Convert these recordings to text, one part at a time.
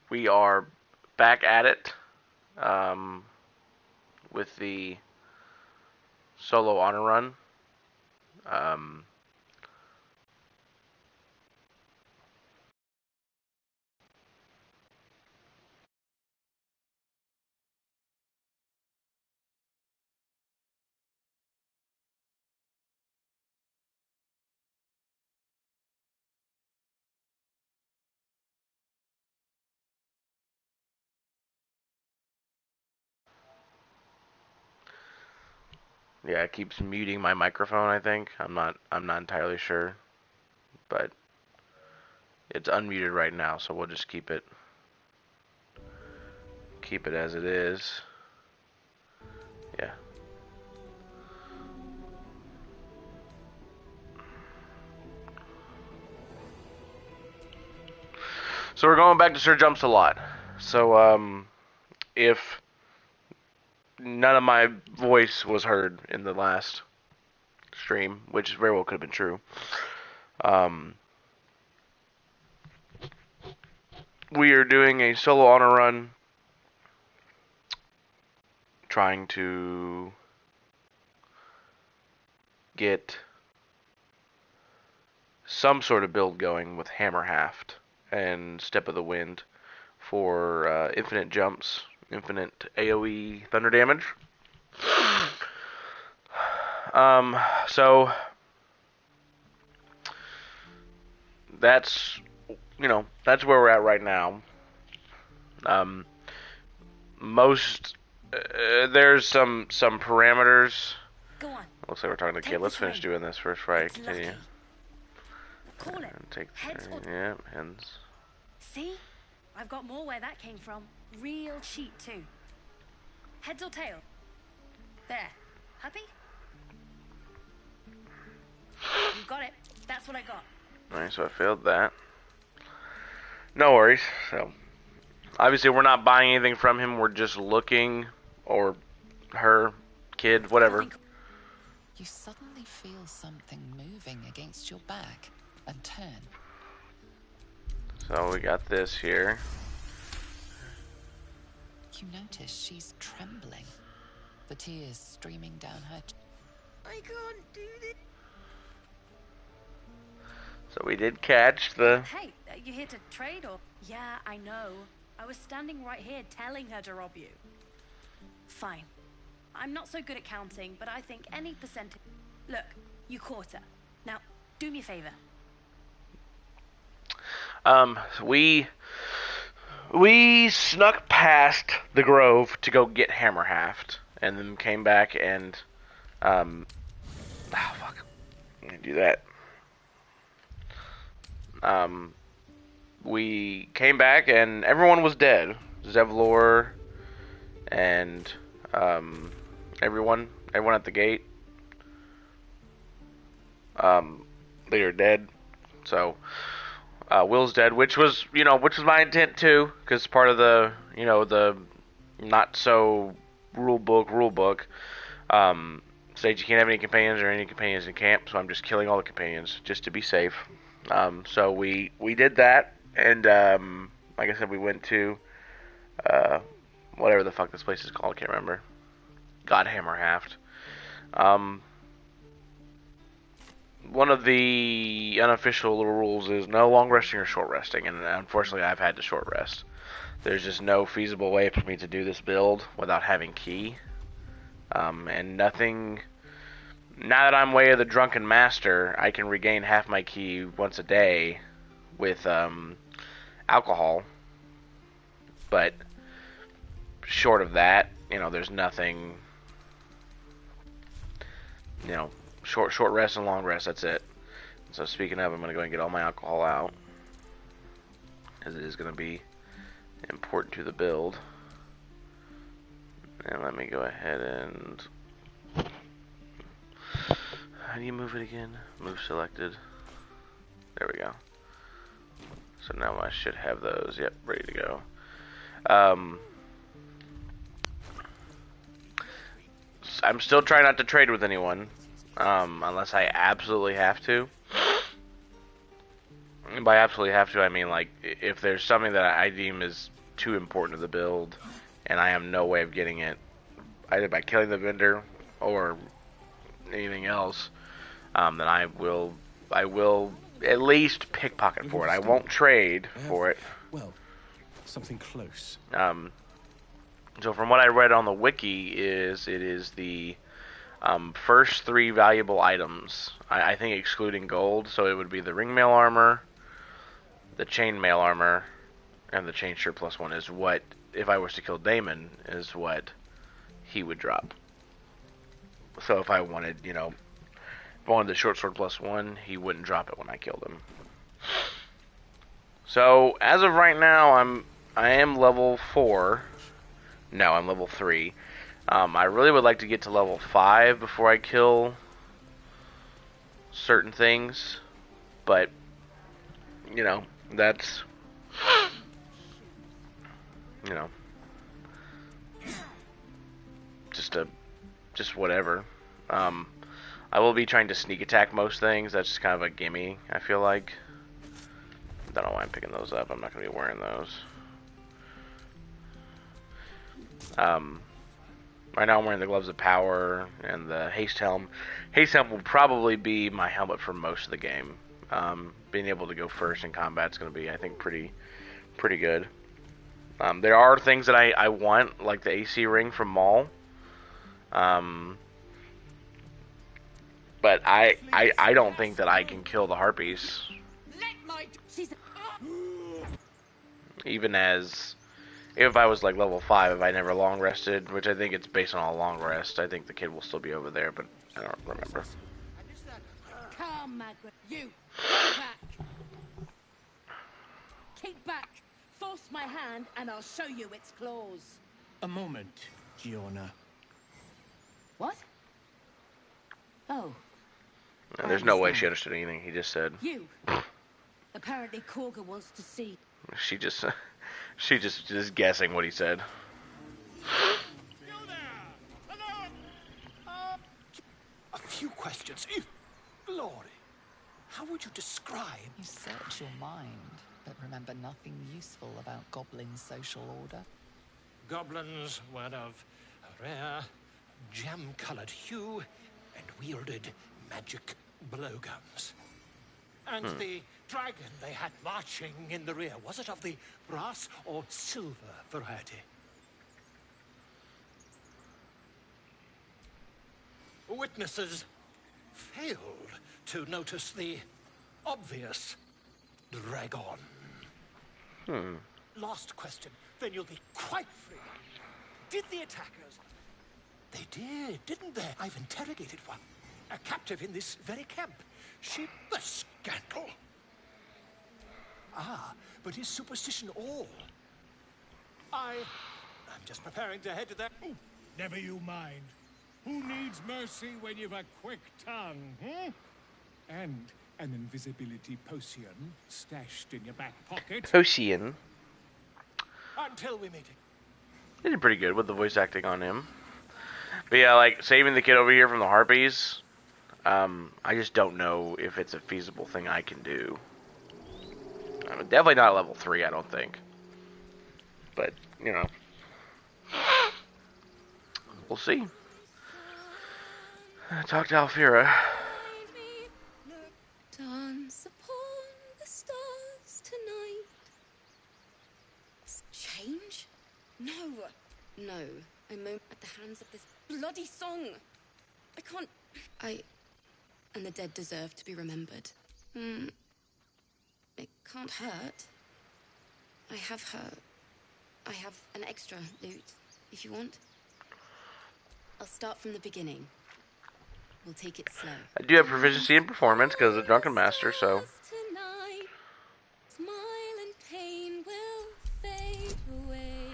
We are back at it um, with the solo honor run. Um, yeah, it keeps muting my microphone. I think I'm not entirely sure, but it's unmuted right now, so we'll just keep it as it is. Yeah. So we're going back to Sir Jumps a lot. So if none of my voice was heard in the last stream, which very well could have been true, um, we are doing a solo honor run, trying to get some sort of build going with Hammerhaft and Step of the Wind for infinite jumps, infinite AoE thunder damage. Um, so that's that's where we're at right now. Um, most there's some parameters. Go on. Looks like we're talking to the kid. Let's finish doing this first before I continue. Call it. Take Heads or... yeah, hands. See? I've got more where that came from. Real cheat too. Heads or tail? There. Happy? You got it. That's what I got. Alright, so I failed that. No worries. So, obviously we're not buying anything from him. We're just looking, or her, kid, whatever. You suddenly feel something moving against your back and turn. So we got this here. You notice she's trembling, the tears streaming down her. I can't do this. So we did catch the... Hey, you here to trade or... Yeah, I know. I was standing right here telling her to rob you. Fine. I'm not so good at counting, but I think any percentage... Look, you caught her. Now, do me a favor. We snuck past the grove to go get Hammerhaft, and then came back and, oh fuck, I'm gonna do that. We came back and everyone was dead. Zevlor and, everyone at the gate, they are dead. So, Will's dead, which was my intent too, because part of the, the not so rule book, states you can't have any companions or any companions in camp, so I'm just killing all the companions just to be safe. So we did that, and like I said, we went to whatever the fuck this place is called, I can't remember. Godhammerhaft. One of the unofficial little rules is no long resting or short resting, and unfortunately I've had to short rest. There's just no feasible way for me to do this build without having ki. And nothing... Now that I'm Way of the Drunken Master, I can regain half my ki once a day with alcohol. But short of that, there's nothing... short rest and long rest, that's it. So speaking of, I'm going to go and get all my alcohol out, because it is going to be important to the build. And let me go ahead and... How do you move it again? Move selected. There we go. So now I should have those, yep, ready to go. I'm still trying not to trade with anyone. Unless I absolutely have to. And by absolutely have to, I mean, like, if there's something that I deem is too important to the build, and I have no way of getting it either by killing the vendor or anything else, then I will at least pickpocket for it. I won't trade for it. Well, something close. So from what I read on the wiki, it is the first 3 valuable items. I think excluding gold, so it would be the ringmail armor, the chainmail armor, and the chain shirt +1 is what, if I was to kill Damon, is what he would drop. So if I wanted, if I wanted the short sword +1, he wouldn't drop it when I killed him. So as of right now, I am level 4. No, I'm level 3. I really would like to get to level 5 before I kill certain things, but that's just whatever. I will be trying to sneak attack most things. That's just kind of a gimme, I feel like. Don't know why I'm picking those up. I'm not going to be wearing those. Right now I'm wearing the Gloves of Power and the Haste Helm. Haste Helm will probably be my helmet for most of the game. Being able to go first in combat is going to be, I think, pretty good. There are things that I want, like the AC ring from Maul. But I don't think that I can kill the Harpies. Even if I was like level 5, if I never long rested, which I think it's based on a long rest, I think the kid will still be over there, but I don't remember. Come, Margaret, you go back. Keep back. Force my hand, and I'll show you its claws. A moment, Giona. What? Oh. There's no way she understood anything he just said. You. Apparently, Korga wants to see. She just guessing what he said. You there! Hello! A few questions, if glory. How would you describe? You search your mind, but remember nothing useful about goblin social order. Goblins were of a rare, jam-colored hue and wielded magic blowguns. And the dragon they had marching in the rear, was it of the brass or silver variety? Witnesses failed to notice the obvious dragon. Last question, then you'll be quite free. Did the attackers... They did, didn't they? I've interrogated one. A captive in this very camp. The scandal. Ah, but is superstition all? I'm just preparing to head to that... Oh, never you mind. Who needs mercy when you've a quick tongue, hmm? And an invisibility potion stashed in your back pocket. Potion. Until we meet again. They did pretty good with the voice acting on him. But yeah, like, saving the kid over here from the Harpies, I just don't know if it's a feasible thing I can do. Definitely not level 3, I don't think. But, we'll see. Talk to Alfira. Dance upon the stars tonight. Change? No. I moan at the hands of this bloody song. I can't... And the dead deserve to be remembered. It can't hurt. I have an extra loot, if you want. I'll start from the beginning. We'll take it slow. I do have proficiency in performance because of the Drunken Master, so... Tonight, smile and pain will fade away.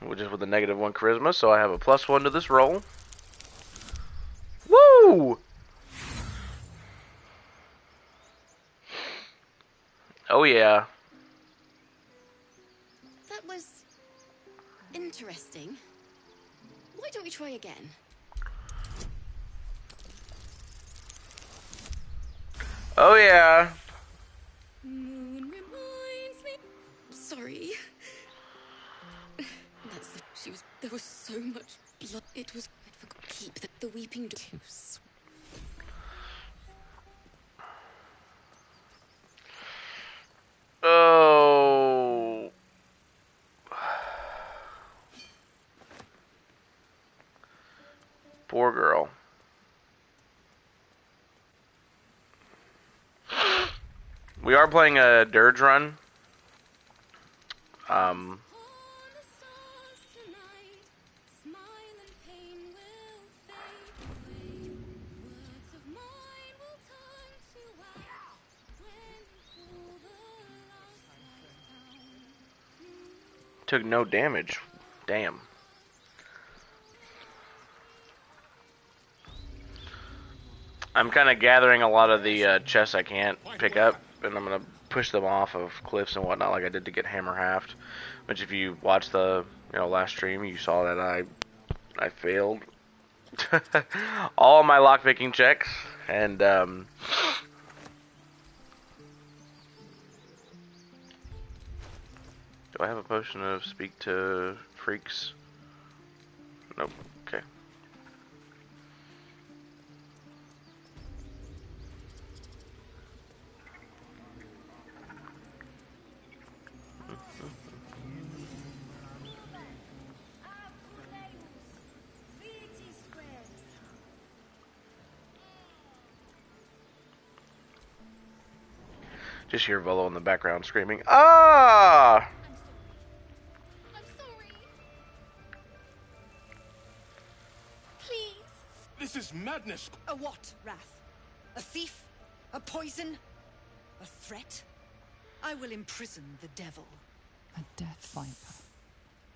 Which is with a -1 charisma, so I have a +1 to this roll. Woo! Oh yeah. That was interesting. Why don't we try again? Oh yeah. Moon reminds me. Sorry. so much blood. It was. I forgot. Keep the weeping. Too sweet. Oh. Poor girl. We are playing a dirge run. Took no damage. Damn. I'm kind of gathering a lot of the chests I can't pick up, and I'm gonna push them off of cliffs and whatnot, like I did to get hammer haft. Which, if you watched the last stream, you saw that I failed all of my lockpicking checks, and do I have a potion of speak to freaks? Nope. Okay. Just hear Volo in the background screaming, "Ah!" I'm sorry. Please. This is madness. A what, Wrath? A thief? A poison? A threat? I will imprison the devil. A death viper.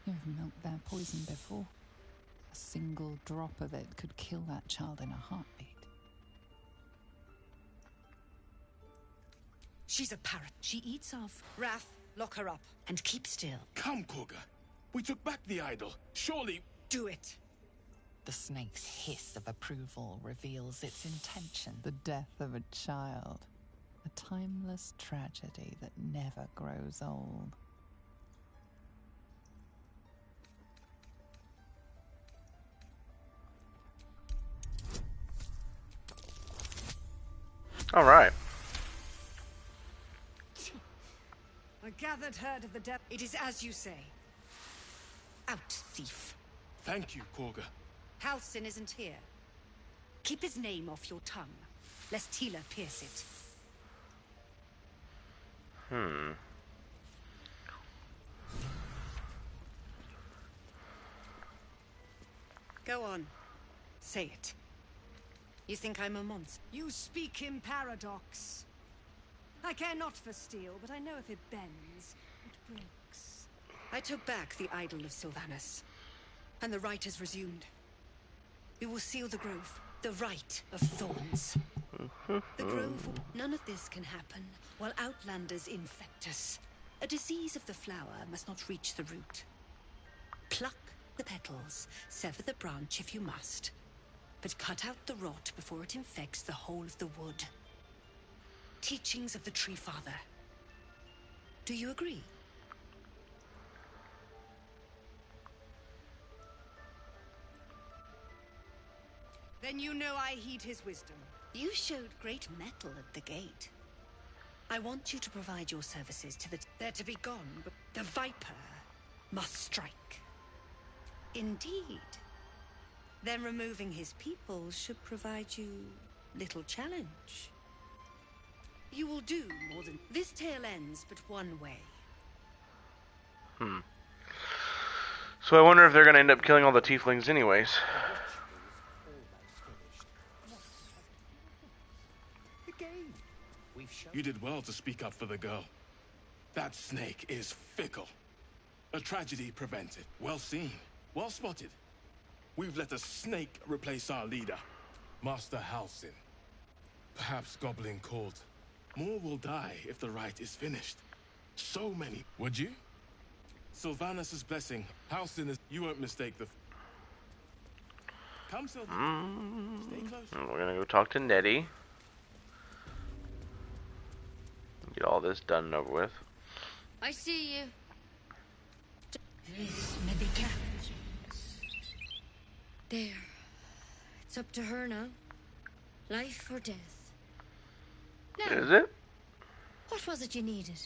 You've milked their poison before. A single drop of it could kill that child in a heartbeat. She's a parrot. She eats off. Wrath, lock her up and keep still. Come, Koga. We took back the idol. Surely... Do it. The snake's hiss of approval reveals its intention. The death of a child. A timeless tragedy that never grows old. All right. A gathered herd of the devil. It is as you say. Out, thief. Thank you, Koga. Halsin isn't here. Keep his name off your tongue, lest Tila pierce it. Go on. Say it. You think I'm a monster? You speak in paradox. I care not for steel, but I know if it bends, it breaks. I took back the idol of Sylvanas, and the rite is resumed. We will seal the grove, the rite of thorns. The grove, none of this can happen while outlanders infect us. A disease of the flower must not reach the root. Pluck the petals, sever the branch if you must, but cut out the rot before it infects the whole of the wood. Teachings of the Tree Father. Do you agree? Then you know I heed his wisdom. You showed great mettle at the gate. I want you to provide your services to the... They're to be gone, but the Viper must strike. Indeed. Then removing his people should provide you little challenge. You will do more than... This tale ends but one way. So I wonder if they're going to end up killing all the tieflings anyways. You did well to speak up for the girl. That snake is fickle. A tragedy prevented. Well seen. Well spotted. We've let a snake replace our leader, Master Halsin. Perhaps Goblin called. More will die if the rite is finished. So many. Would you? Sylvanas' blessing. Halsin is... You won't mistake the... Come, Sylvanas. Stay close. We're gonna go talk to Nettie. Get all this done and over with. I see you. There. It's up to her now. Life or death. Now, Is it? what was it you needed?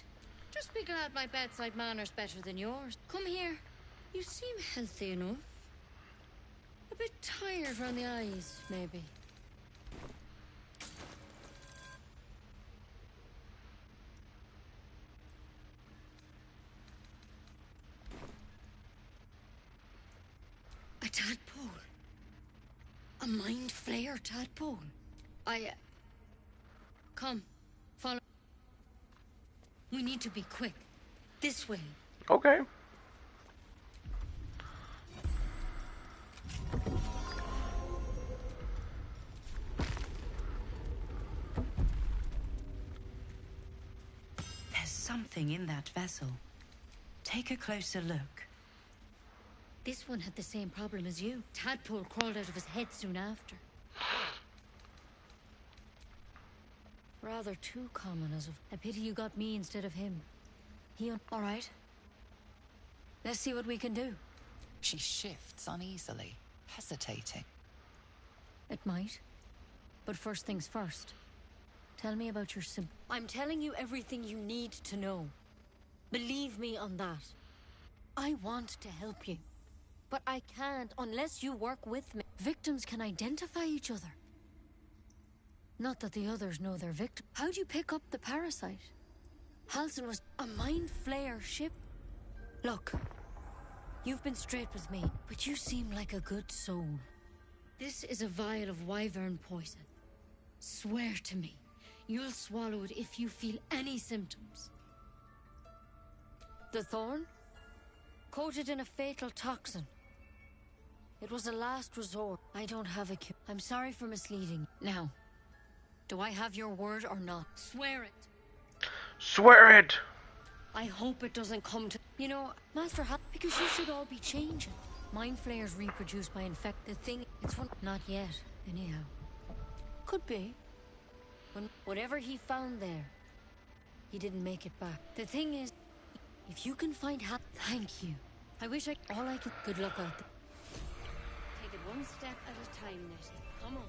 Just be glad my bedside manner's better than yours. Come here. You seem healthy enough. A bit tired round the eyes, maybe. A tadpole. A mind flayer tadpole. Come, follow. We need to be quick. This way. Okay. There's something in that vessel. Take a closer look. This one had the same problem as you. Tadpole crawled out of his head soon after. Rather too common as of... A pity you got me instead of him. All right. Let's see what we can do. She shifts uneasily, hesitating. It might. But first things first. Tell me about your I'm telling you everything you need to know. Believe me on that. I want to help you. But I can't unless you work with me. Victims can identify each other. Not that the others know they're victims. How'd you pick up the parasite? Halsin was a mind flayer ship. Look, you've been straight with me, but you seem like a good soul. This is a vial of wyvern poison. Swear to me, you'll swallow it if you feel any symptoms. The thorn? Coated in a fatal toxin. It was a last resort. I don't have a cure. I'm sorry for misleading. Now, do I have your word or not? Swear it. Swear it! I hope it doesn't come to... You know, Master because you should all be changing. Mind flayers reproduce by infected thing. It's one... Not yet, anyhow. Could be. When whatever he found there, he didn't make it back. The thing is, if you can find thank you. I wish all I could... Good luck out there. Take it one step at a time, Nettie. Come on.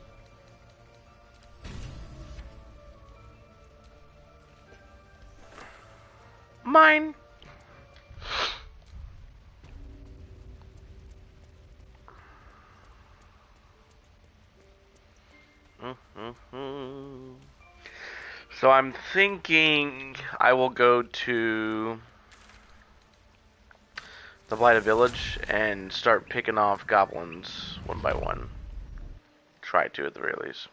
Mine. So I'm thinking I will go to the Blighted Village and start picking off goblins one by one. Try to at the very least.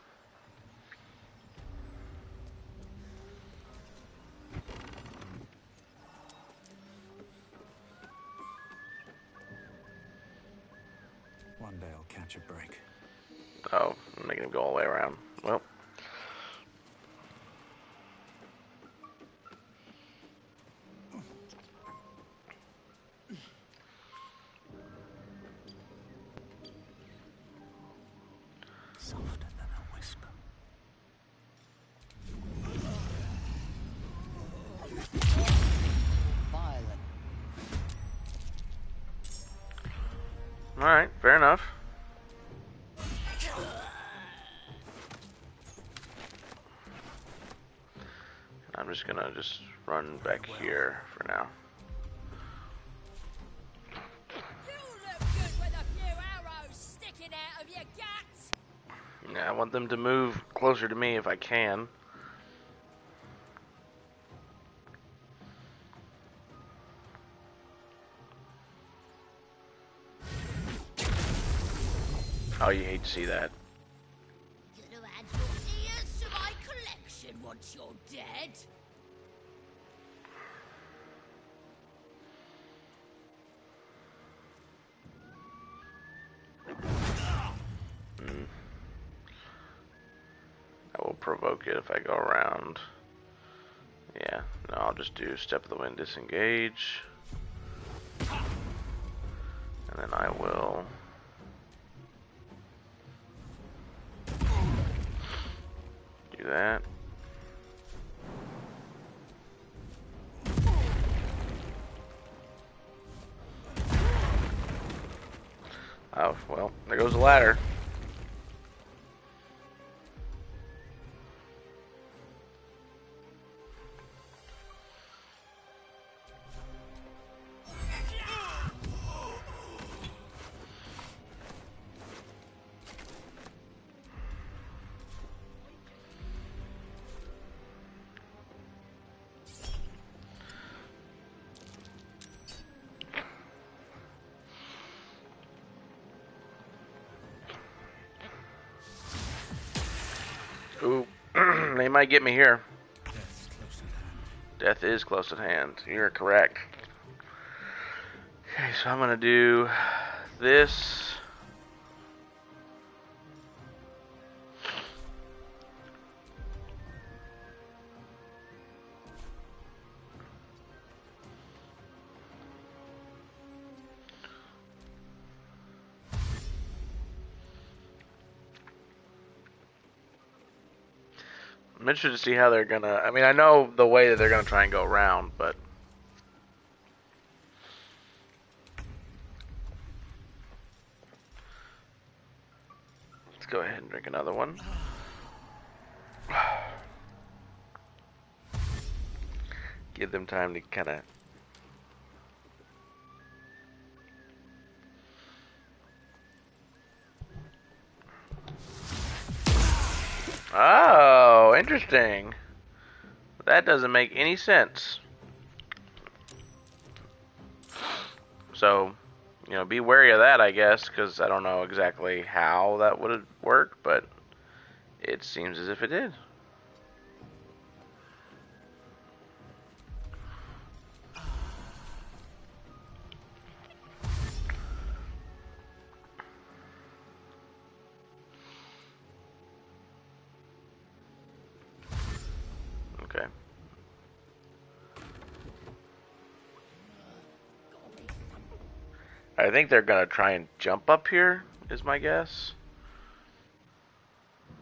One day I'll catch a break. Oh, I'm making him go all the way around. Well. Softer than a whisper. Violent. Alright, fair enough. I'm just gonna run back here for now. You look good with a few arrows sticking out of your guts. Yeah, I want them to move closer to me if I can. Oh, you hate to see that. Gonna add your ears to my collection once you're dead. I will provoke it if I go around. Yeah, no, I'll just do Step of the Wind, disengage. And then I will... do that. Oh, well, there goes the ladder. Ooh, they might get me here. Death is close at hand. You're correct. Okay, so I'm gonna do this. I'm interested to see how they're gonna. I mean, I know the way that they're gonna try and go around, but let's go ahead and drink another one. Give them time to kind of. Oh, interesting. That doesn't make any sense. So, you know, be wary of that, I guess, because I don't know exactly how that would work, but it seems as if it did. Okay. I think they're gonna try and jump up here, is my guess.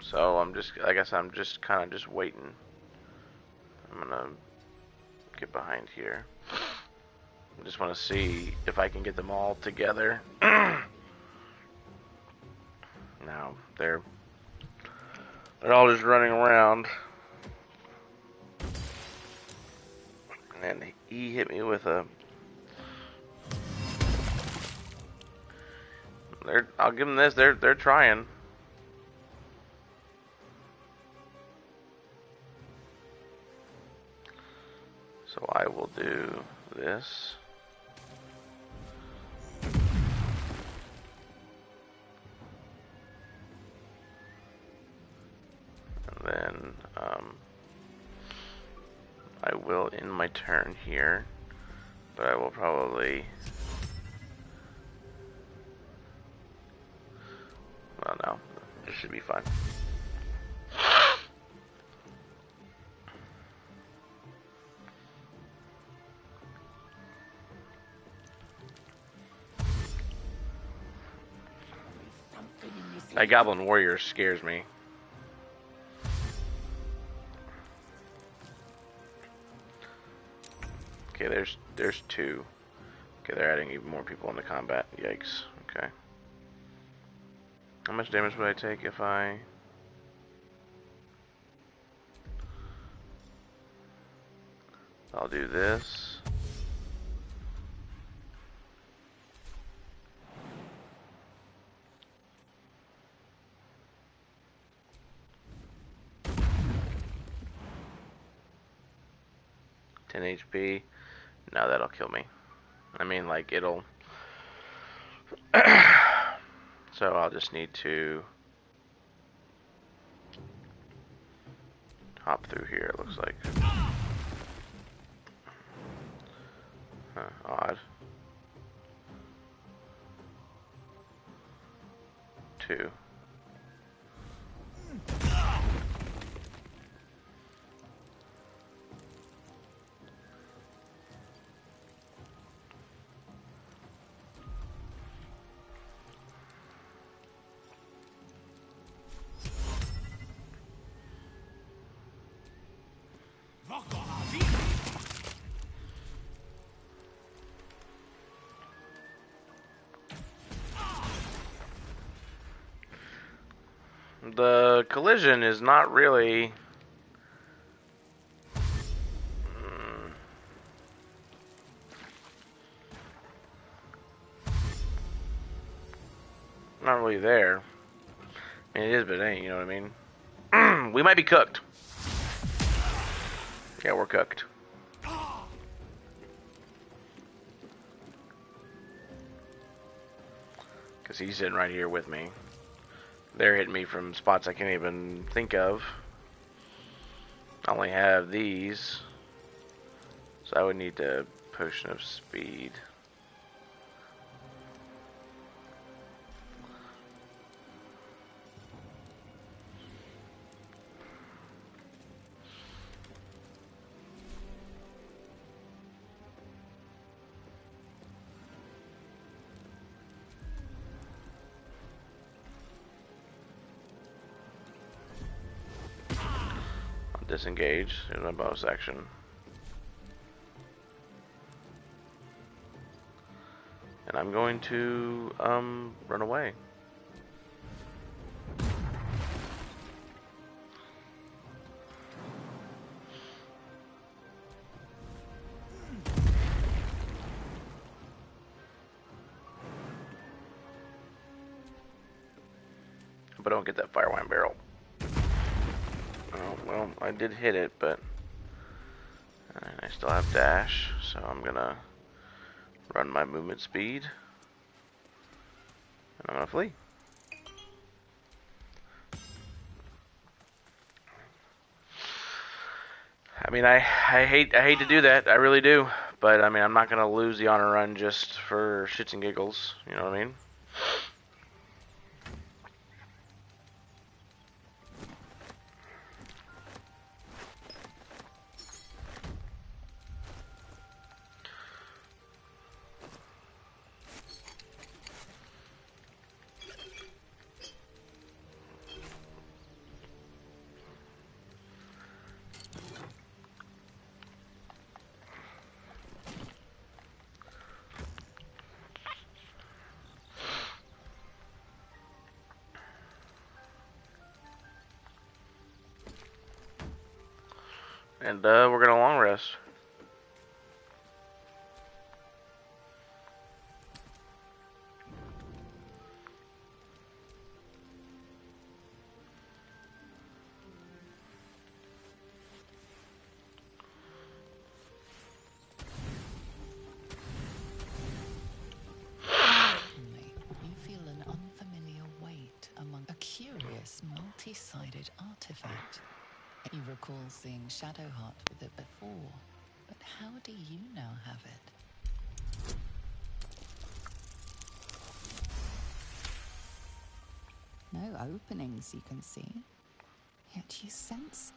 So I guess I'm just kind of just waiting. I'm gonna get behind here. I just want to see if I can get them all together. Now they're all just running around. And he hit me with a. I'll give them this. They're trying. So I will do this. And then I will end my turn here, but I will probably. Well, no, this should be fine. That Goblin Warrior scares me. Okay, there's two. Okay, they're adding even more people into combat. Yikes. Okay. How much damage would I take if I... I'll do this. HP. No, that'll kill me. I mean, like, it'll... So I'll just need to... hop through here, it looks like. Huh, odd. 2. The collision is not really... not really there. I mean, it is, but it ain't, you know what I mean? We might be cooked. Yeah, we're cooked. Because he's sitting right here with me. They're hitting me from spots I can't even think of. I only have these. So I would need a potion of speed. Disengage in my bonus action. And I'm going to run away. But I don't get that fire wine barrel. Oh, well, I did hit it, but I still have dash, so I'm gonna run my movement speed, and I'm gonna flee. I mean, I hate to do that, I really do, but I mean, I'm not gonna lose the honor run just for shits and giggles. You know what I mean? And we're gonna long rest. You feel an unfamiliar weight among a curious multi-sided artifact. You recall seeing Shadowheart with it before, but how do you now have it? No openings you can see, yet you sense.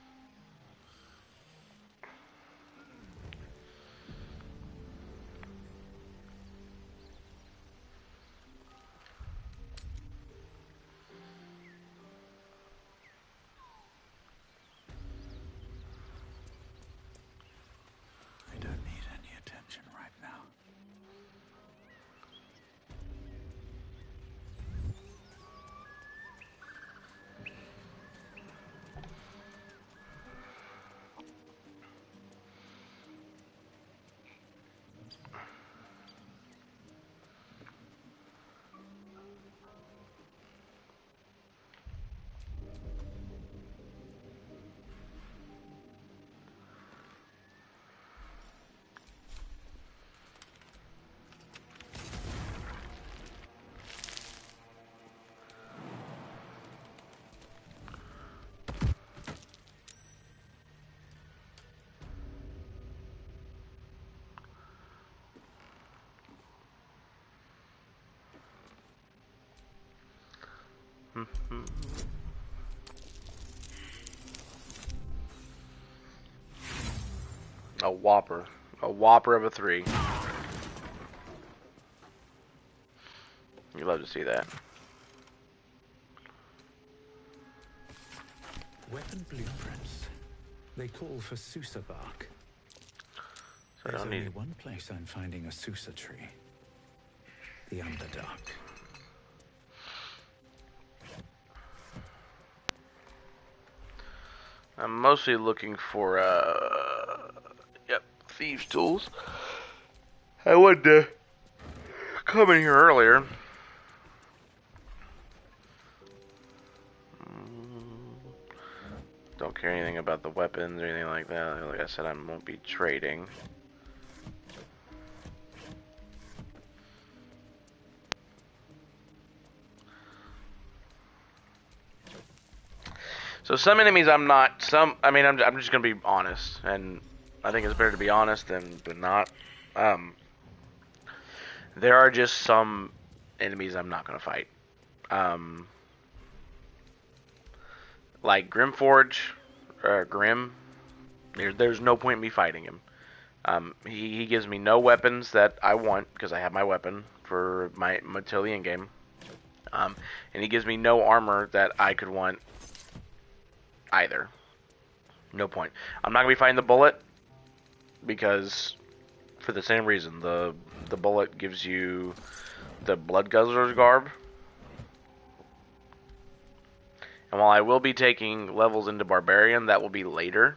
I don't need any attention right now. A whopper. A whopper of a 3. You love to see that. Weapon blueprints. They call for Susa bark. So I There's don't only need... one place I'm finding a Susa tree. The Underdark. I'm mostly looking for, yep, thieves' tools. I wanted to come in here earlier. Don't care anything about the weapons or anything like that. Like I said, I won't be trading. So some enemies I'm not, I mean, I'm just gonna be honest, and I think it's better to be honest than not. There are just some enemies I'm not gonna fight. Like Grimforge, Grim, there's no point in me fighting him. He gives me no weapons that I want, because I have my weapon for my till the end game. And he gives me no armor that I could want either. No point. I'm not gonna be fighting the bullet because for the same reason. The bullet gives you the Blood Guzzler's garb. And while I will be taking levels into Barbarian, that will be later.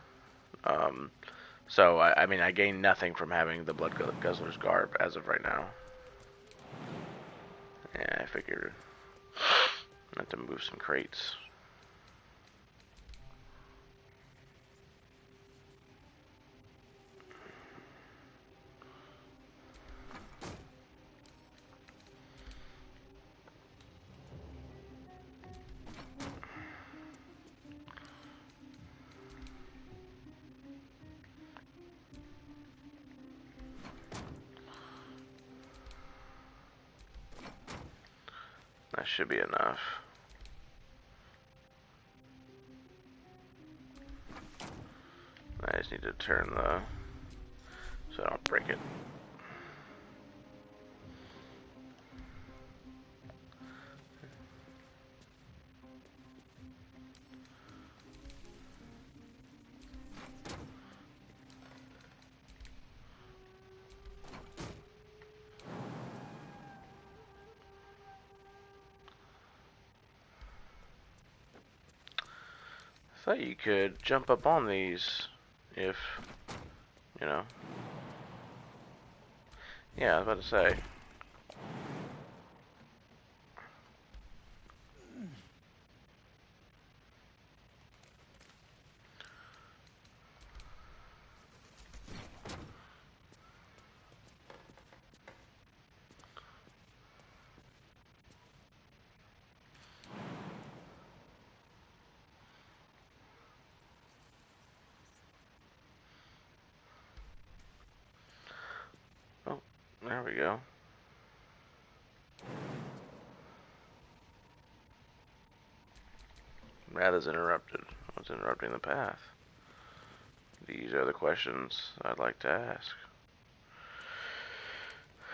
So I mean I gain nothing from having the Blood Guzzler's garb as of right now. Yeah, I figured I have to move some crates. That should be enough. I just need to turn the, so I don't break it. I thought you could jump up on these if, you know. Yeah, I was about to say. Oh, there we go. Path is interrupted. What's interrupting the path? These are the questions I'd like to ask.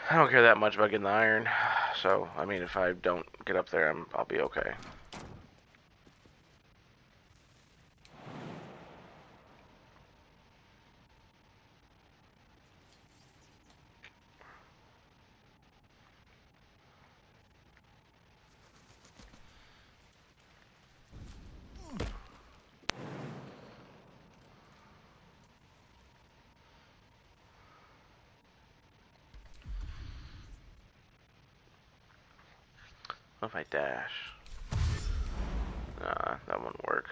I don't care that much about getting the iron, so I mean, if I don't get up there, I'll be okay. What if I dash? Nah, that wouldn't work.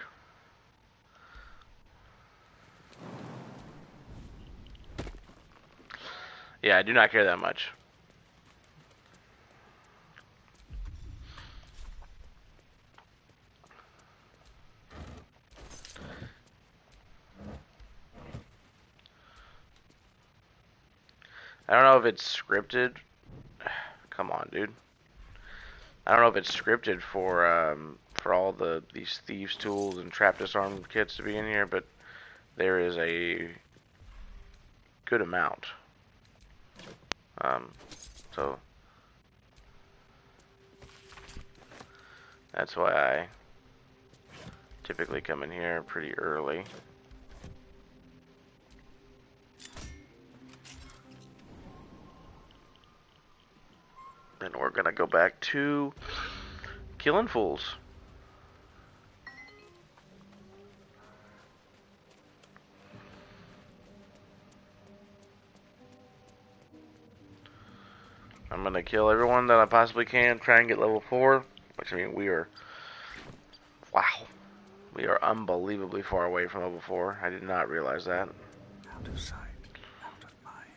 Yeah, I do not care that much. I don't know if it's scripted. Come on, dude. I don't know if it's scripted for all these thieves tools and trap disarm kits to be in here, but there is a good amount. So that's why I typically come in here pretty early. Then we're gonna go back to killing fools. I'm gonna kill everyone that I possibly can, try and get level 4. Which, I mean, we are... Wow. We are unbelievably far away from level 4. I did not realize that. Out of sight, out of mind.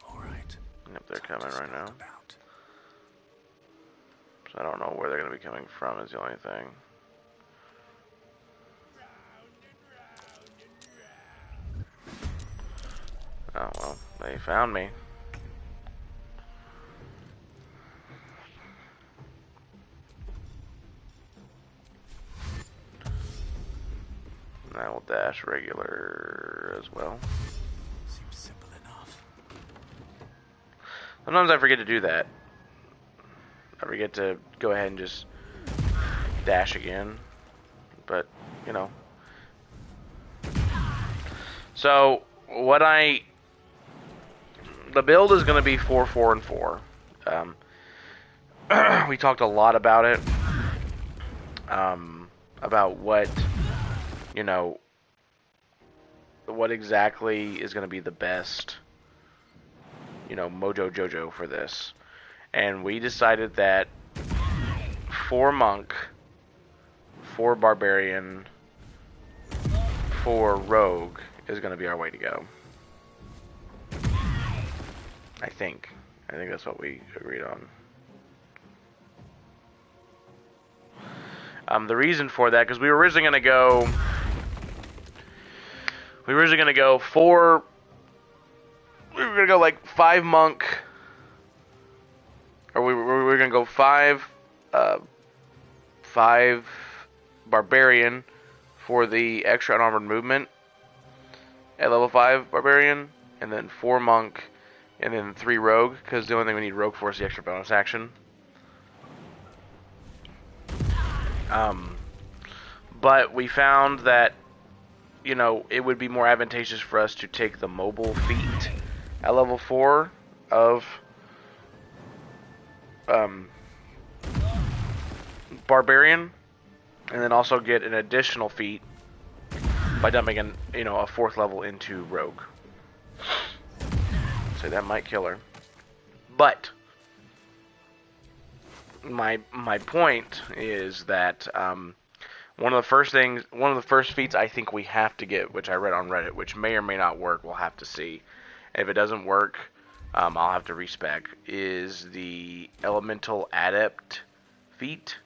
All right. Yep, they're coming right now. So I don't know where they're going to be coming from is the only thing. Oh, well, they found me. And I will dash regular as well. Seems simple enough. Sometimes I forget to do that. I forget to go ahead and just dash again. But, you know. So, the build is going to be 4, 4, and 4. We talked a lot about it. About what, you know, what exactly is going to be the best, you know, Mojo Jojo for this. And we decided that 4 Monk, 4 Barbarian, 4 Rogue is going to be our way to go. I think that's what we agreed on. The reason for that, because we were originally going to go... We were originally going to go 4... We were going to go like 5 Monk... Or we were going to go 5 Barbarian for the extra unarmored movement at level 5 Barbarian, and then 4 Monk, and then 3 Rogue, because the only thing we need Rogue for is the extra bonus action. But we found that, you know, it would be more advantageous for us to take the mobile feat at level 4 of Barbarian, and then also get an additional feat by dumping a 4th level into Rogue. So that might kill her. But my point is that one of the first feats I think we have to get, which I read on Reddit, which may or may not work, we'll have to see. If it doesn't work, I'll have to respec, is the Elemental Adept feat.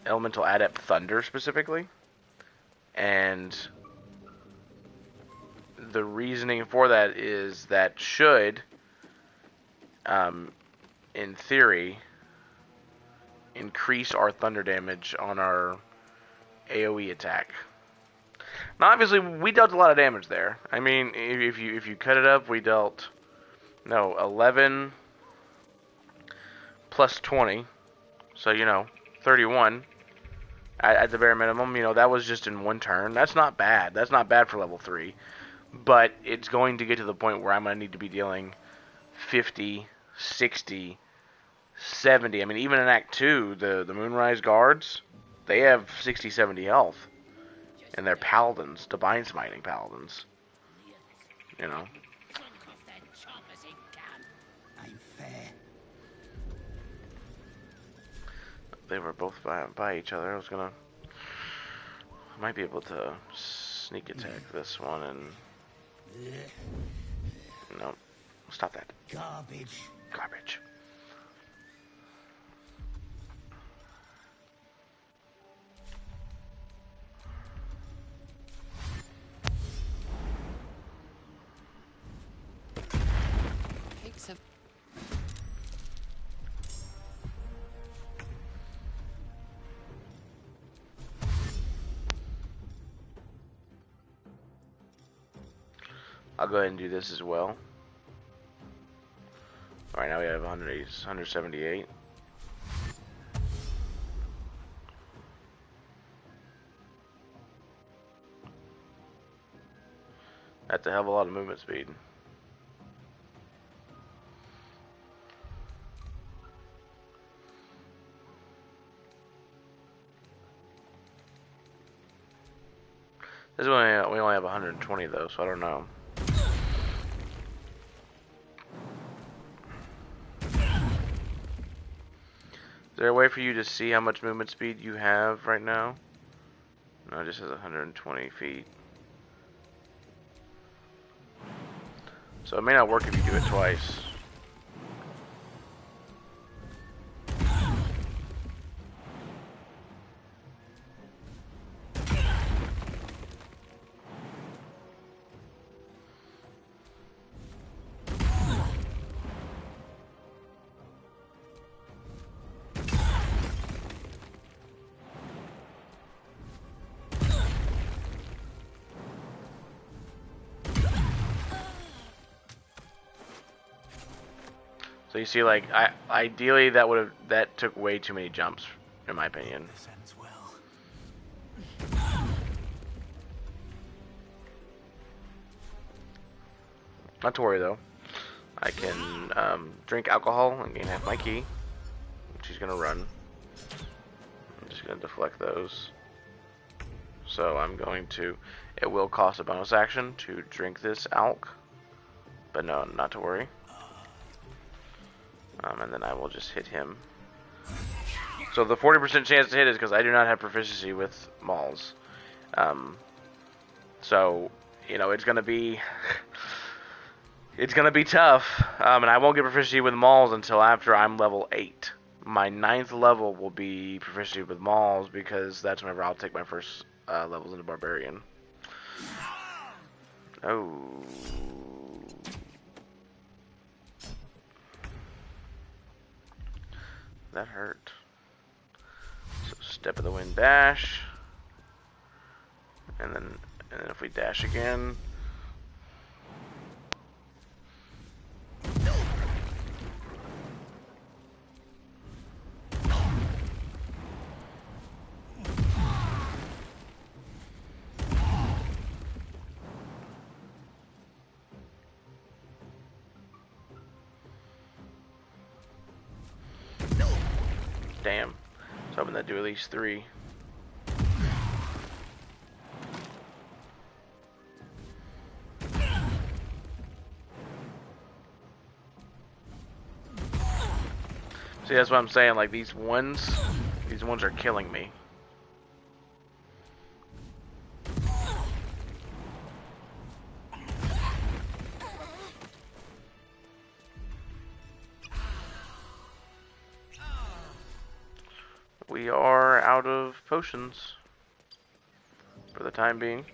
Elemental Adept Thunder specifically. And the reasoning for that is that should, in theory, increase our thunder damage on our AoE attack. Now, obviously, we dealt a lot of damage there. I mean, if you cut it up, we dealt 11 plus 20, so 31 at the bare minimum. That was just in one turn. That's not bad. That's not bad for level 3. But it's going to get to the point where I'm going to need to be dealing 50, 60, 70. I mean, even in Act 2, the Moonrise Guards, they have 60, 70 health. And they're paladins, divine smiting paladins. They were both by each other. I might be able to sneak attack this one and... Nope. Stop that. Garbage. I'll go ahead and do this as well. Alright, now we have 178. That's a hell of a lot of movement speed. This is only, we only have 120 though, so I don't know. Is there a way for you to see how much movement speed you have right now? No, it just says 120 feet. So it may not work if you do it twice. So you see, like, ideally that took way too many jumps, in my opinion. This ends well. Not to worry though. I can drink alcohol and gain half my key. She's gonna run. I'm just gonna deflect those. So I'm going to. It will cost a bonus action to drink this alk, but no, not to worry. And then I will just hit him. So the 40% chance to hit is because I do not have proficiency with mauls. So, you know, it's gonna be it's gonna be tough. And I won't get proficiency with mauls until after I'm level 8. My 9th level will be proficiency with mauls because that's whenever I'll take my first levels into barbarian. Oh. That hurt. So step of the wind dash. And then if we dash again. Damn. So I'm gonna do at least 3. See, that's what I'm saying, like these ones are killing me. We are out of potions for the time being.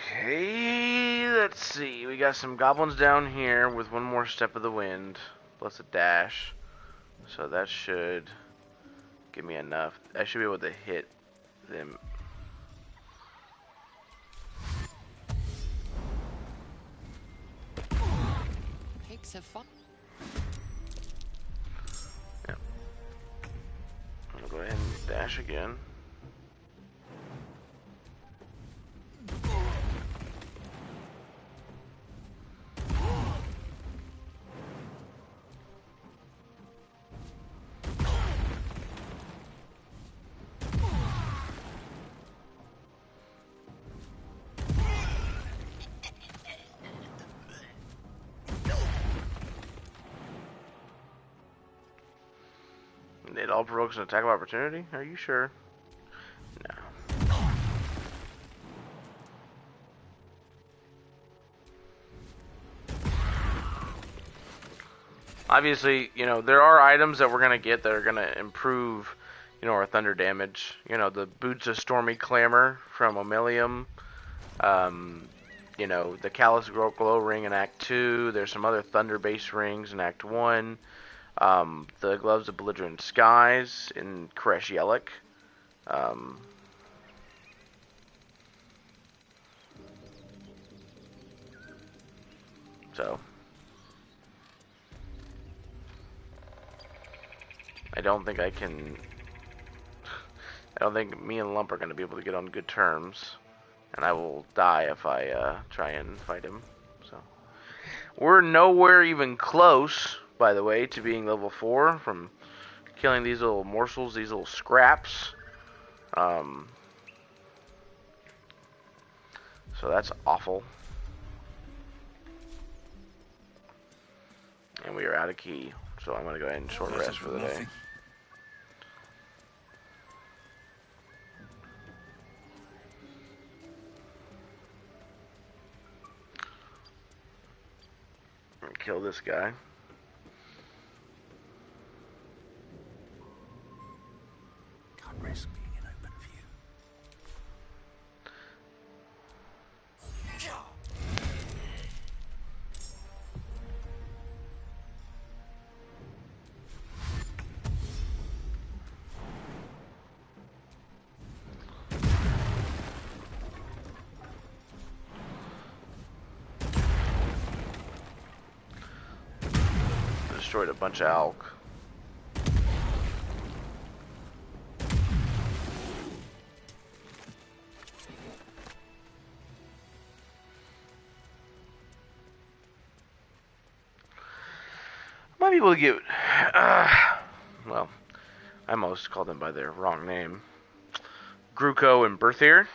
Okay, let's see. We got some goblins down here with one more step of the wind, plus a dash. So that should give me enough. I should be able to hit them. Pigs have fun. Yeah. I'll go ahead and dash again. It all provokes an attack of opportunity? Are you sure? No. Obviously, you know, there are items that we're going to get that are going to improve, you know, our thunder damage. You know, the Boots of Stormy Clamor from Omelium. You know, the Callous Glow Ring in Act 2. There's some other thunder-based rings in Act 1. The Gloves of Belligerent Skies in Koresh Yelik. So I don't think I can. I don't think me and Lump are going to be able to get on good terms, and I will die if I try and fight him. So we're nowhere even close, by the way, to being level 4 from killing these little morsels, these little scraps. So that's awful. And we are out of key, so I'm going to go ahead and short rest for the day. Kill this guy. Can't risk being in open view. Destroyed a bunch of elk. Might be able to get. Well, I almost called them by their wrong name. Gruko and Berthier.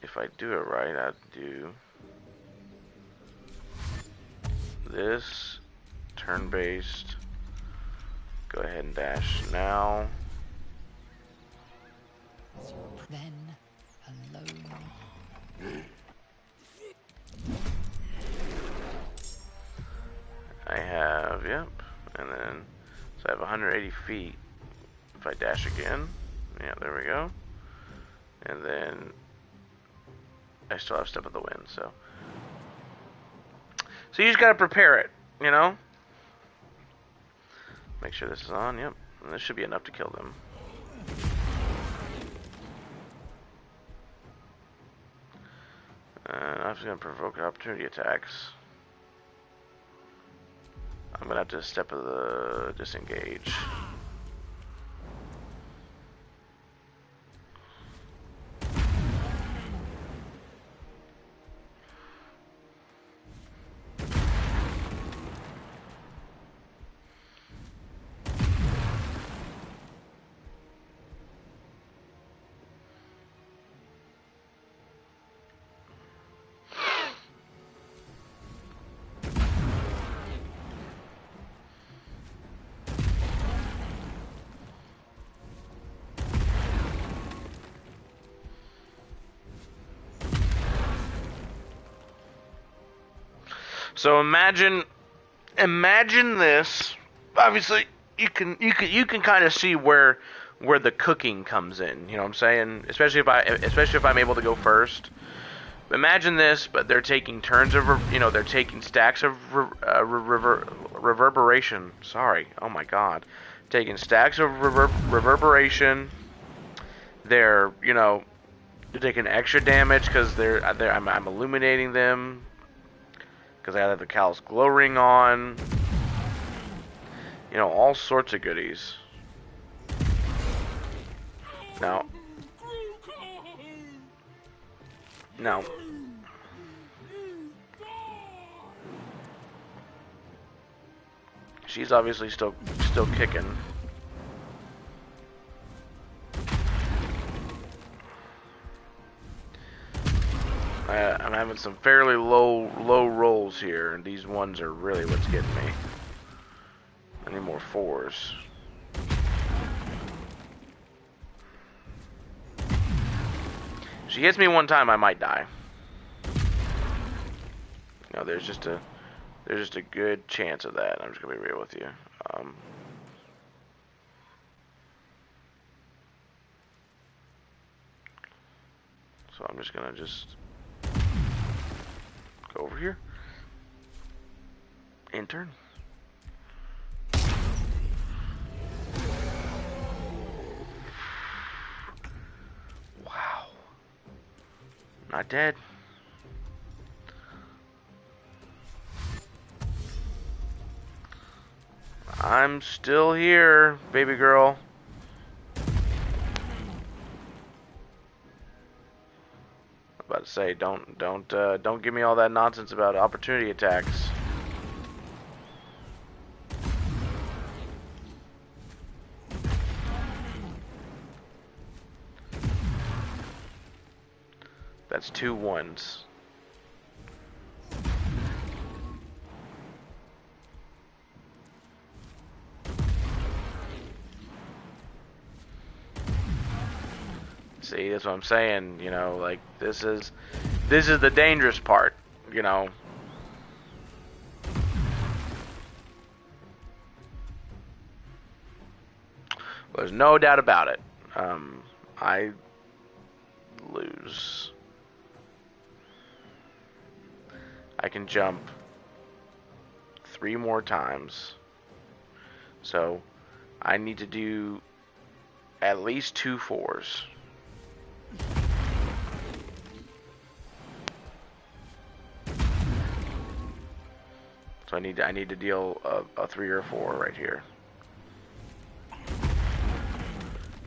If I do it right, I'd do this, turn-based, go ahead and dash now. Then, alone. I have, yep, and then, so I have 180 feet. If I dash again, yeah, there we go. And then I still have Step of the Wind, so you just gotta prepare it, you know? Make sure this is on, yep. And this should be enough to kill them. And I'm just gonna provoke opportunity attacks. I'm gonna have to Step of the Disengage. So imagine this. Obviously, you can kind of see where the cooking comes in. You know what I'm saying? Especially if I'm able to go first. Imagine this, but they're taking turns of they're taking stacks of reverberation. Sorry, oh my God, taking stacks of reverberation. They're they're taking extra damage because I'm illuminating them. Because I have the Callous Glow Ring on. You know, all sorts of goodies. Now. She's obviously still kicking. I'm having some fairly low rolls here, and these ones are really what's getting me. I need more 4s. If she hits me one time, I might die. No, there's just a good chance of that. I'm just gonna be real with you. So I'm just gonna here. Intern. Wow. Not dead. I'm still here, baby girl. I'm about to say, don't give me all that nonsense about opportunity attacks. That's 2 1s. See, that's what I'm saying, you know, like, this is the dangerous part, you know. There's no doubt about it. I lose. I can jump 3 more times. So, I need to do at least 2 4s. So I need to deal a 3 or 4 right here.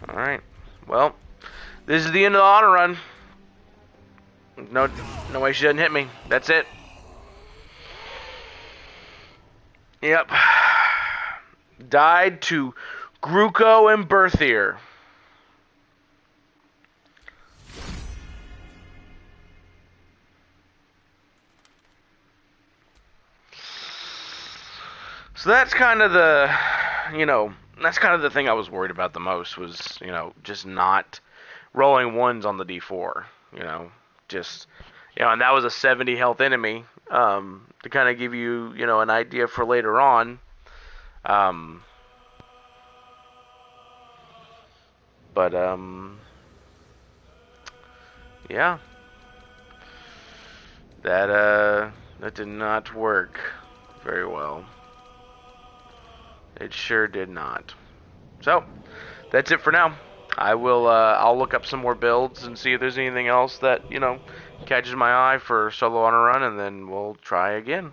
All right. Well, this is the end of the honor run. No way she doesn't hit me. That's it. Yep. Died to Gruko and Berthier. So that's kind of the, that's kind of the thing I was worried about the most was, just not rolling 1s on the D4, just, and that was a 70 health enemy, to kind of give you, an idea for later on. Yeah. That did not work very well. It sure did not. So, that's it for now. I'll look up some more builds and see if there's anything else that, catches my eye for solo on a run, and then we'll try again.